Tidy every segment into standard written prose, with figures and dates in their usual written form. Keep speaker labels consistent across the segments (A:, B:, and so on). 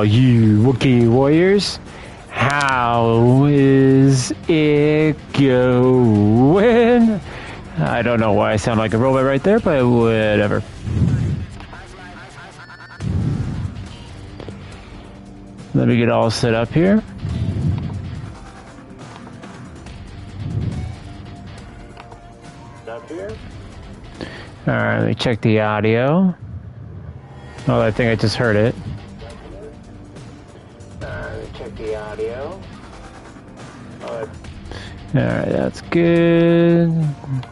A: you Wookiee warriors. How is it going? I don't know why I sound like a robot right there, but whatever. Let me get all set up here. Alright, let me check the audio. Oh, I think I just heard it. Let me check the audio. Alright, that's good.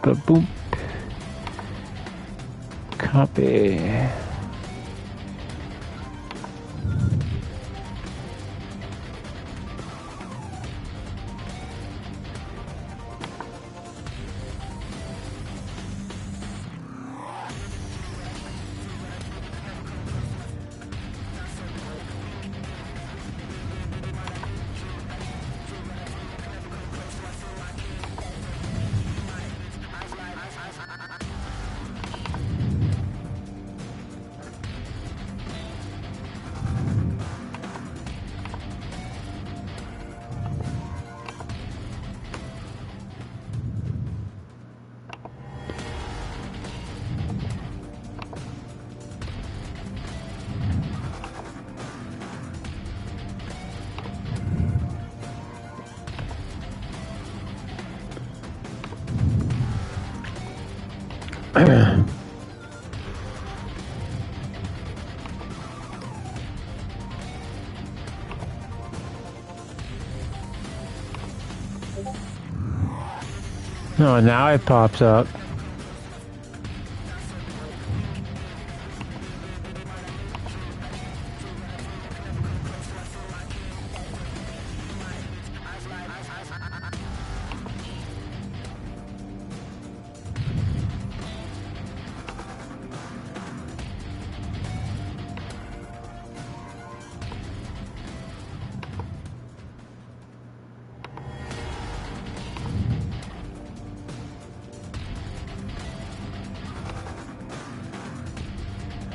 A: Boop. Copy. Oh, now it pops up.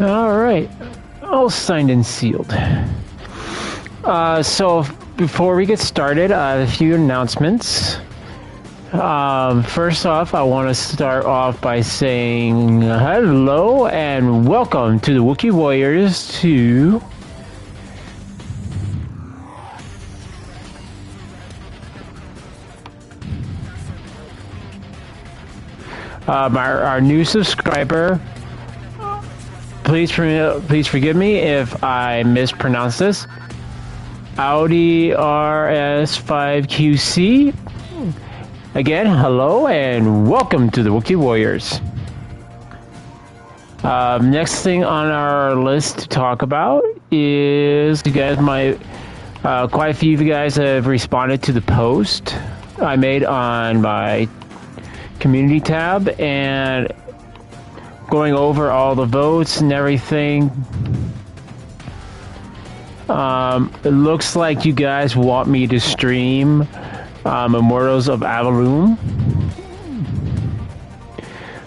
A: Alright, all signed and sealed. So before we get started, a few announcements. First off, I want to start off by saying hello and welcome to the Wookiee Warriors to our new subscriber. Please forgive me if I mispronounce this. Audi RS5QC. Again, hello and welcome to the Wookiee Warriors. Next thing on our list to talk about is you guys quite a few of you guys have responded to the post I made on my community tab and going over all the votes and everything. It looks like you guys want me to stream Immortals of Avalon.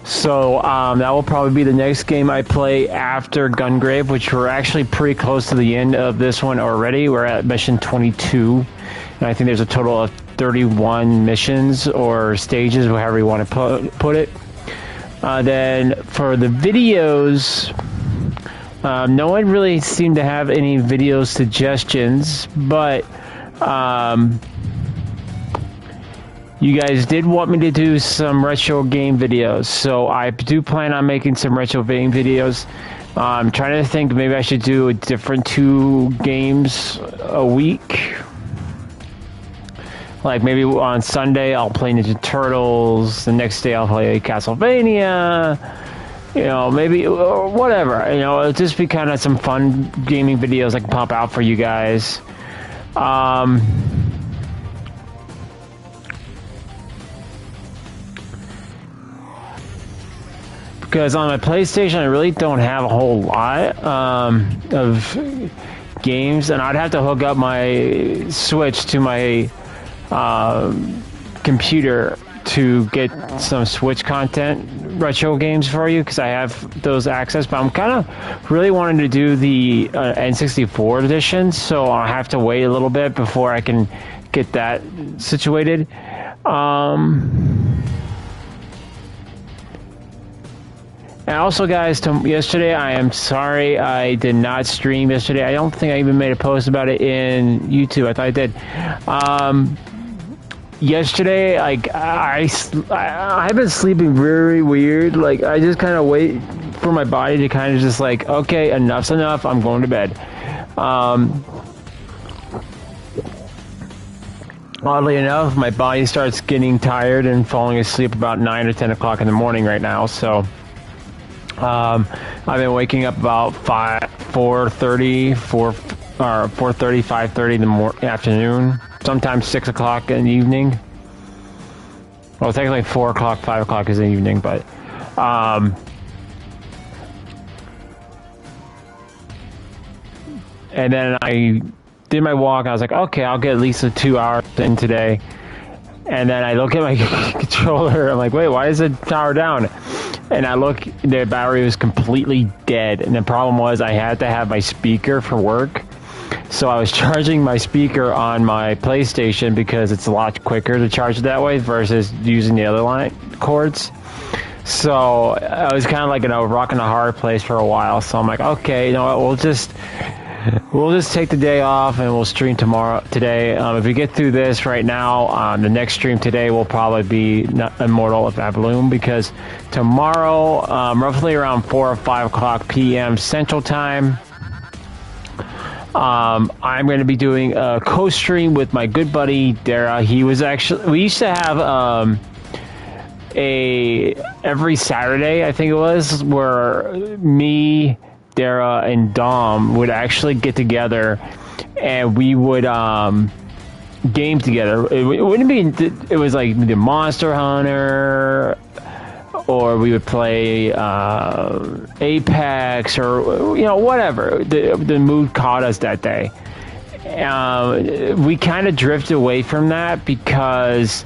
A: So that will probably be the next game I play after Gungrave, which we're actually pretty close to the end of this one already. We're at mission 22, and I think there's a total of 31 missions or stages, however you want to put it. Then for the videos, no one really seemed to have any video suggestions, but you guys did want me to do some retro game videos, so I do plan on making some retro game videos. I'm trying to think, maybe I should do a different 2 games a week. Like maybe on Sunday I'll play Ninja Turtles, the next day I'll play Castlevania, you know, maybe, or whatever, you know, it'll just be kind of some fun gaming videos I can pop out for you guys. Because on my PlayStation I really don't have a whole lot of games, and I'd have to hook up my Switch to my computer to get some Switch content retro games for you because I have those access. But I'm kind of really wanting to do the N64 edition, so I'll have to wait a little bit before I can get that situated. And also, guys, yesterday, I am sorry I did not stream yesterday. I don't think I even made a post about it in YouTube. I thought I did. Yesterday, like, I've been sleeping very weird. Like, I just kind of wait for my body to kind of just like, okay, enough's enough. I'm going to bed. Oddly enough, my body starts getting tired and falling asleep about 9 or 10 o'clock in the morning right now. So, I've been waking up about 4:30, 5:30 in the afternoon. Sometimes 6 o'clock in the evening. Well, technically 4 o'clock, 5 o'clock is the evening, but and then I did my walk. I was like, okay, I'll get at least 2 hours in today. And then I look at my controller. I'm like, wait, why is it power down? And I look, the battery was completely dead. And the problem was I had to have my speaker for work. So I was charging my speaker on my PlayStation because it's a lot quicker to charge it that way versus using the other line cords. So I was kind of like in a rock and a hard place for a while. So I'm like, okay, you know what, we'll just take the day off and we'll stream today. If we get through this right now, the next stream today will probably be Immortal of Avaloom, because tomorrow, roughly around 4 or 5 o'clock p.m. Central Time, I'm going to be doing a co-stream with my good buddy Dara. We used to have every Saturday, I think it was, where me, Dara, and Dom would actually get together and we would game together. It wouldn't be, it was like the Monster Hunter, or we would play Apex, or whatever the mood caught us that day. We kind of drifted away from that because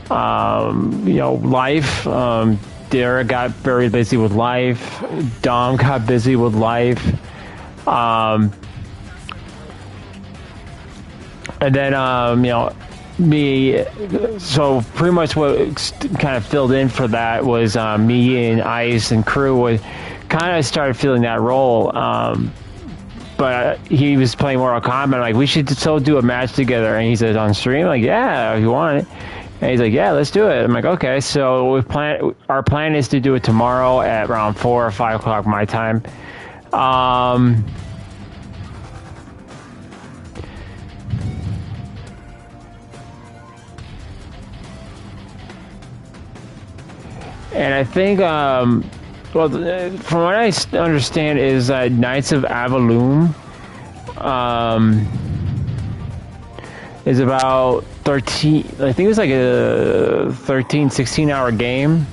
A: life. Dara got very busy with life. Dom got busy with life. And then, me, so pretty much what kind of filled in for that was me and Ice and crew would kind of started filling that role. But he was playing Mortal Kombat. Like, we should still do a match together. And he said on stream, like, yeah, if you want it. And he's like, yeah, let's do it. I'm like, okay. So our plan is to do it tomorrow at around 4 or 5 o'clock my time. And I think, from what I understand is Knights of Avaloom is about 13, I think it was like a 16 hour game.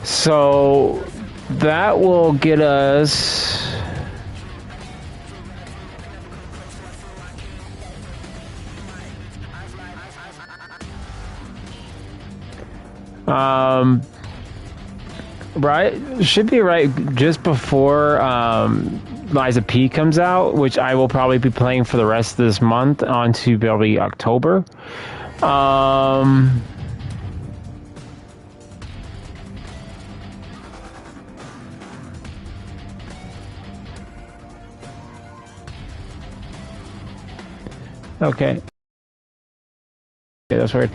A: So that will get us right, should be right just before Liza P comes out, which I will probably be playing for the rest of this month on to probably October. Okay. Yeah, that's weird.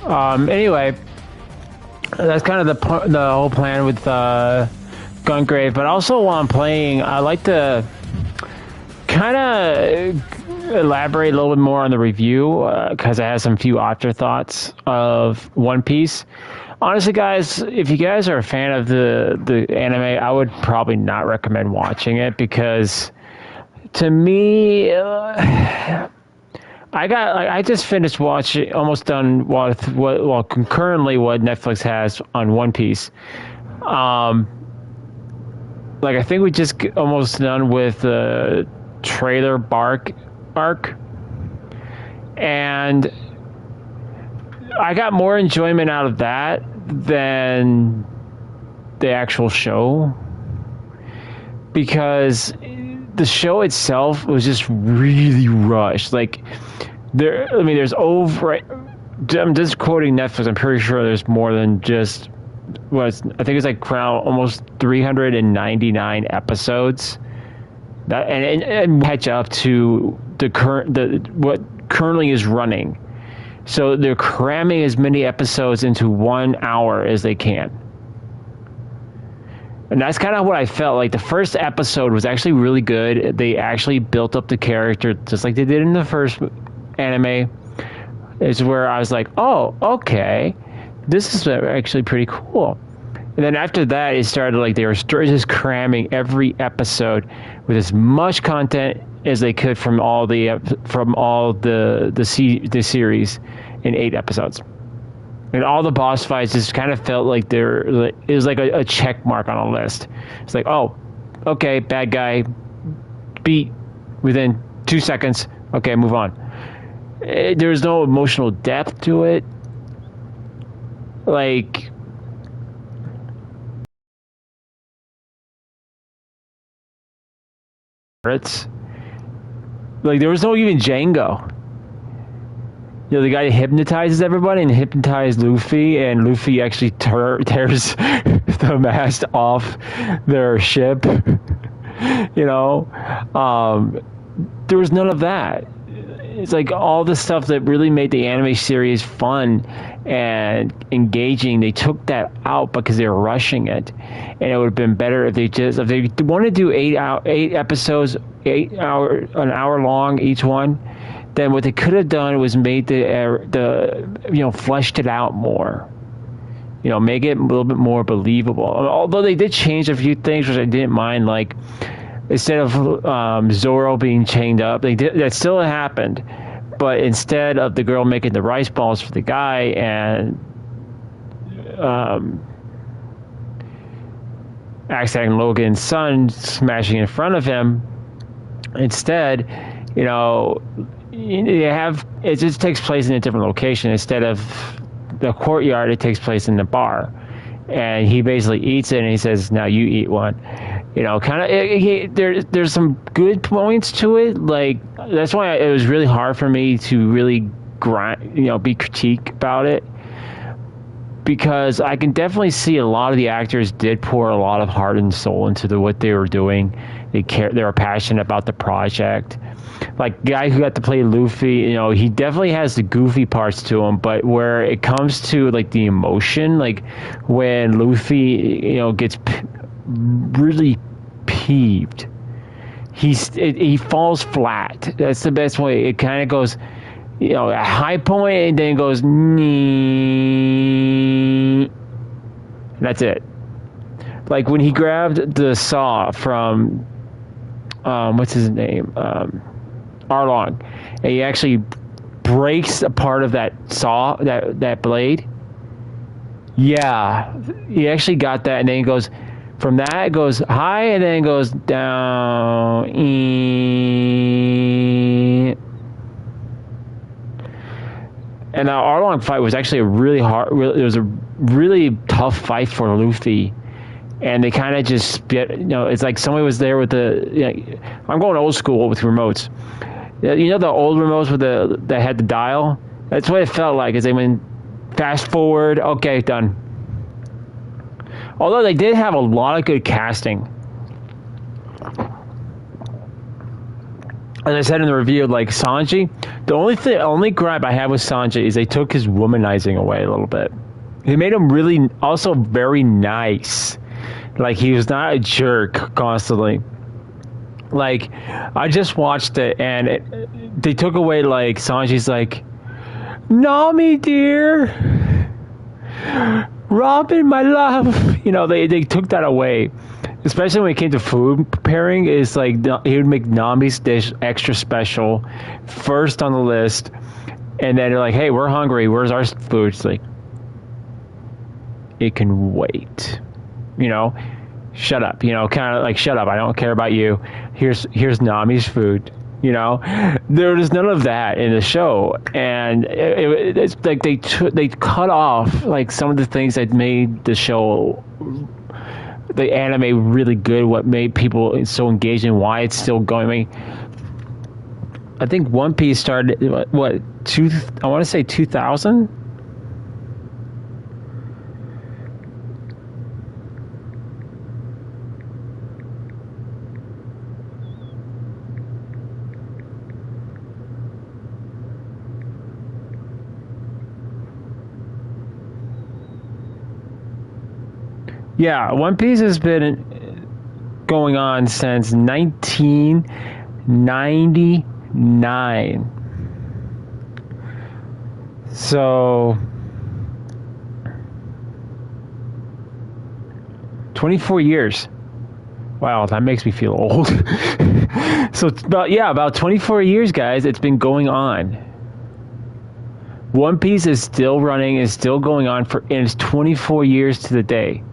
A: Anyway, that's kind of the whole plan with Gungrave. But also while I'm playing, I like to kind of elaborate a little bit more on the review because I have some few afterthoughts of One Piece. Honestly, guys, if you guys are a fan of the anime, I would probably not recommend watching it because, to me, I just finished watching, almost done concurrently what Netflix has on One Piece. Like I think we just almost done with the trailer bark arc, and I got more enjoyment out of that than the actual show, because the show itself was just really rushed. Like there's over. I'm just quoting Netflix. I'm pretty sure there's more than just. I think it's like around almost 399 episodes. That and catch up to what currently is running. So they're cramming as many episodes into 1 hour as they can. And that's kind of what I felt like. The first episode was actually really good. They actually built up the character just like they did in the first anime. Is where I was like, oh, okay, this is actually pretty cool. And then after that, it started like they were just cramming every episode with as much content as they could from all the series in 8 episodes. And all the boss fights just kind of felt like it was like a check mark on a list. It's like, oh, okay, bad guy beat within 2 seconds. Okay, move on. There's no emotional depth to it. Like, it's like there was no even Django. You know, the guy hypnotizes everybody and hypnotized Luffy, and Luffy actually tears the mast off their ship. You know, there was none of that. It's like all the stuff that really made the anime series fun and engaging, they took that out because they were rushing it, and it would have been better if they want to do 8 episodes, an hour long each one. Then what they could have done was made fleshed it out more. You know, make it a little bit more believable. Although they did change a few things, which I didn't mind. Like instead of Zoro being chained up, that still happened. But instead of the girl making the rice balls for the guy and Axe Logan's son smashing in front of him, instead, you know, it just takes place in a different location. Instead of the courtyard, it takes place in the bar, and he basically eats it and he says, now you eat one. You know, kind of there's some good points to it. Like that's why it was really hard for me to really be critique about it, because I can definitely see a lot of the actors did pour a lot of heart and soul into what they were doing. They were passionate about the project. Like the guy who got to play Luffy, you know, he definitely has the goofy parts to him, but where it comes to like the emotion, like when Luffy, you know, gets really peeved, he falls flat. That's the best way. It kind of goes, you know, a high point and then it goes, that's it. Like when he grabbed the saw from what's his name, Arlong, and he actually breaks a part of that saw, that blade. Yeah, he actually got that, and then he goes from that, it goes high and then it goes down. And the Arlong fight was actually a really hard. It was a really tough fight for Luffy. And they kind of just spit, you know, it's like somebody was there with I'm going old school with remotes. You know the old remotes that had the dial? That's what it felt like, as they went fast forward, okay, done. Although they did have a lot of good casting. as I said in the review, like Sanji, the only gripe I have with Sanji is they took his womanizing away a little bit. They made him really also very nice. Like, he was not a jerk constantly. Like, I just watched it, and they took away, like, Sanji's like, Nami, dear. Robin, my love. You know, they took that away. Especially when it came to food preparing, is like he would make Nami's dish extra special, first on the list, and then they're like, "Hey, we're hungry. Where's our food?" It's like, it can wait. You know, shut up. You know, kind of like, shut up. I don't care about you. Here's Nami's food. You know, there was none of that in the show, and it's like they cut off like some of the things that made the show, the anime, really good. What made people so engaged and why it's still going. I mean, I think One Piece started I want to say 2000. Yeah, One Piece has been going on since 1999. So 24 years. Wow, that makes me feel old. So about 24 years, guys, it's been going on. One Piece is still running, is still going on and it's 24 years to the day.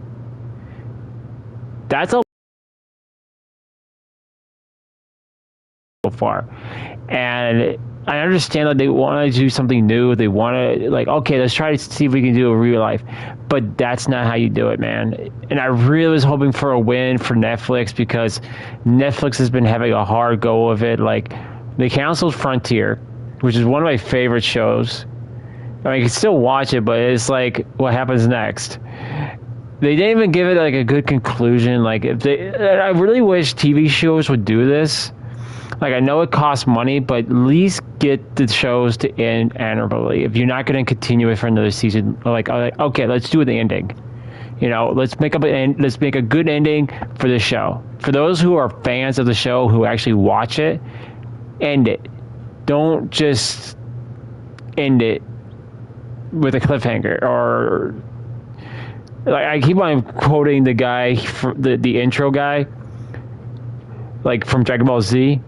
A: That's a so far, and I understand that they want to do something new. They want to, like, okay, let's try to see if we can do a real life, but that's not how you do it, man. And I really was hoping for a win for Netflix, because Netflix has been having a hard go of it. Like, they canceled Frontier, which is one of my favorite shows. I mean, you can still watch it, but it's like, what happens next? They didn't even give it like a good conclusion. Like, I really wish TV shows would do this. Like, I know it costs money, but at least get the shows to end amicably. If you're not going to continue it for another season, like, okay, let's do the ending. You know, let's make a good ending for the show. For those who are fans of the show, who actually watch it, end it. Don't just end it with a cliffhanger. Or, like, I keep on quoting the guy, the intro guy, like, from Dragon Ball Z.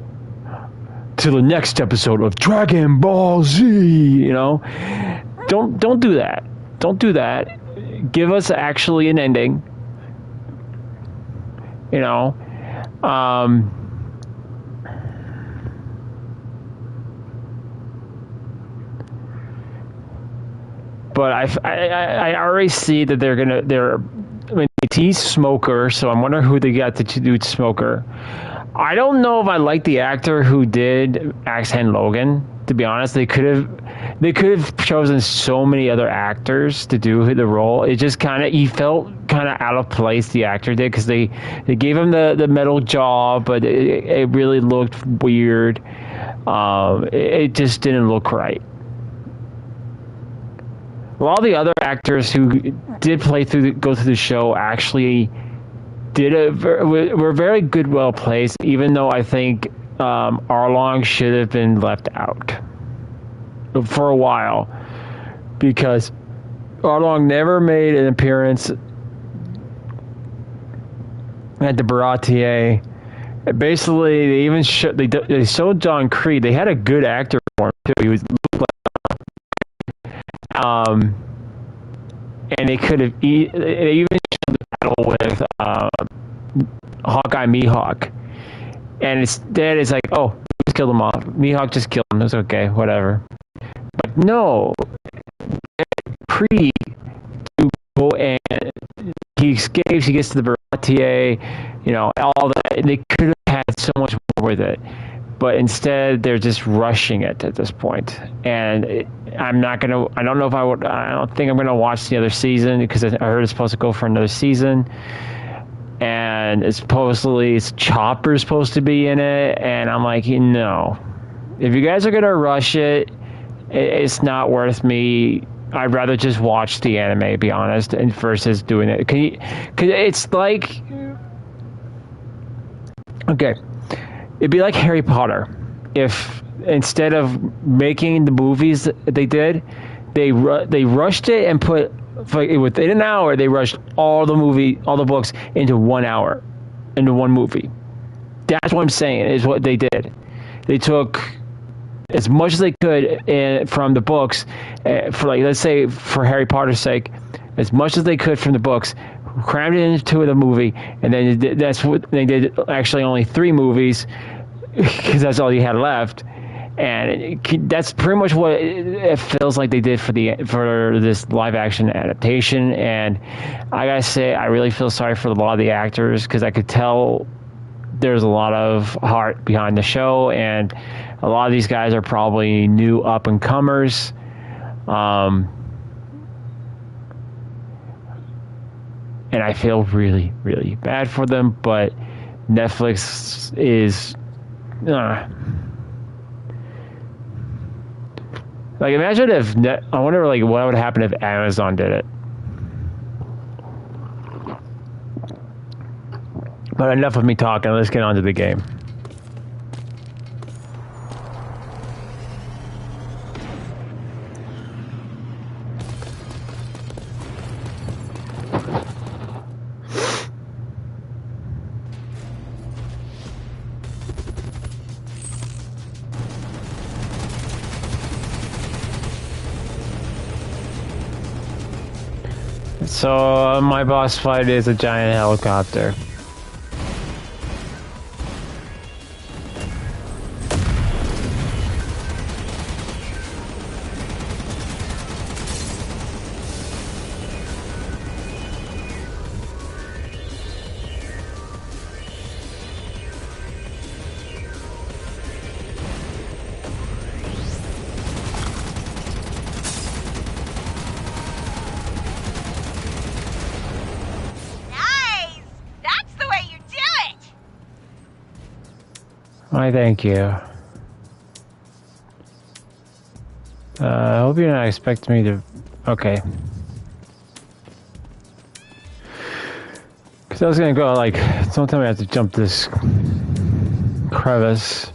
A: To the next episode of Dragon Ball Z, you know? Don't do that. Don't do that. Give us actually an ending. You know? But I already see that I mean, they tease Smoker, so I'm wondering who they got to do Smoker. I don't know if I like the actor who did Axe Hand Logan, to be honest. They could have chosen so many other actors to do the role. It just he felt kind of out of place, the actor did, because they gave him the metal jaw, but it really looked weird. It just didn't look right. Well, all the other actors who did go through the show actually were very good, well placed, even though I think Arlong should have been left out for a while, because Arlong never made an appearance at the Baratier. Basically, they even they showed John Creed. They had a good actor for him too. He was and they could have they even showed the battle with Hawkeye Mihawk, and instead it's like, oh, just killed him off. Mihawk just killed him. It's okay, whatever. But no, Creed to go, and he escapes. He gets to the Baratier, you know, all that. They could have had so much more with it, but instead they're just rushing it at this point. And I don't know if I don't think I'm gonna watch the other season, because I heard it's supposed to go for another season. and it's supposedly Chopper's supposed to be in it, and I'm like, no, if you guys are gonna rush it, it's not worth me. I'd rather just watch the anime, to be honest, and versus doing it. Cause it's like, okay, it'd be like Harry Potter if instead of making the movies that they did, they rushed it and put within an hour they rushed all the books into 1 hour, into one movie. That's what I'm saying is what they did. They took as much as they could from the books, for like, let's say for Harry Potter's sake, as much as they could from the books, crammed it into the movie, and then that's what they did. Actually, only 3 movies because that's all you had left, and that's pretty much what it feels like they did for this live action adaptation. And I gotta say, I really feel sorry for a lot of the actors because I could tell there's a lot of heart behind the show, and a lot of these guys are probably new up and comers. And I feel really, really bad for them, but Netflix is like, imagine if I wonder like what would happen if Amazon did it. But enough of me talking, let's get on to the game. So my boss fight is a giant helicopter. Why, thank you. I hope you're not expecting me to... Okay. Because I was going to go, like, don't tell me I have to jump this crevice.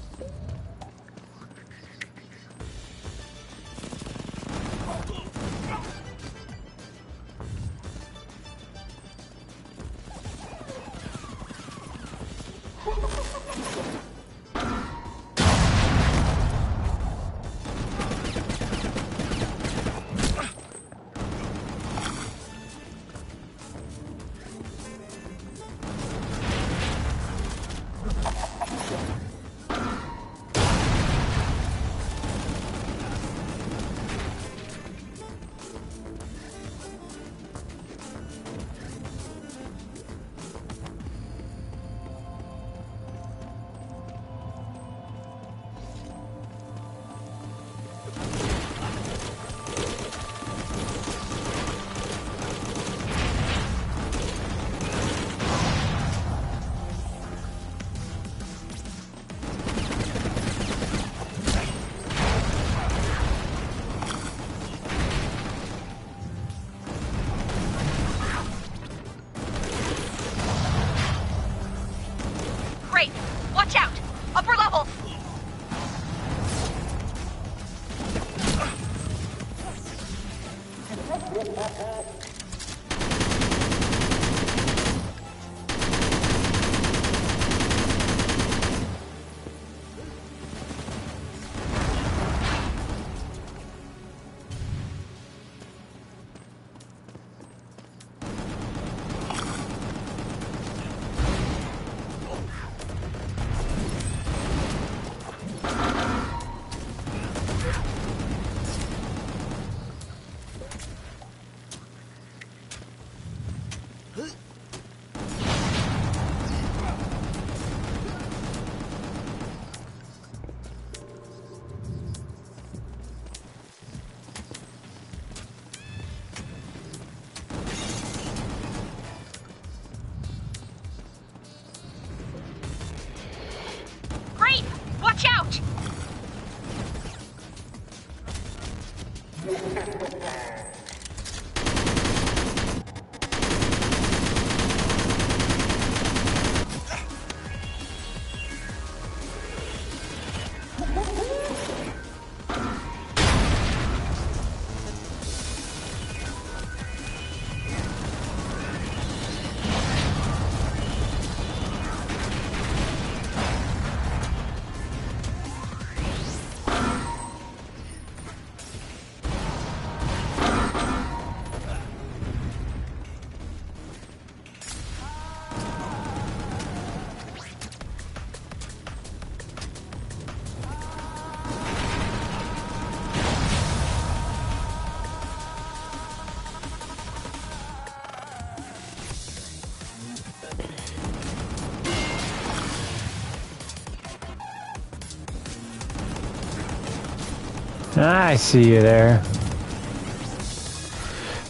A: I see you there.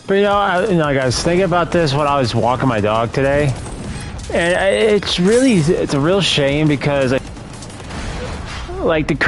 A: But guys, thinking about this when I was walking my dog today, and it's a real shame because like the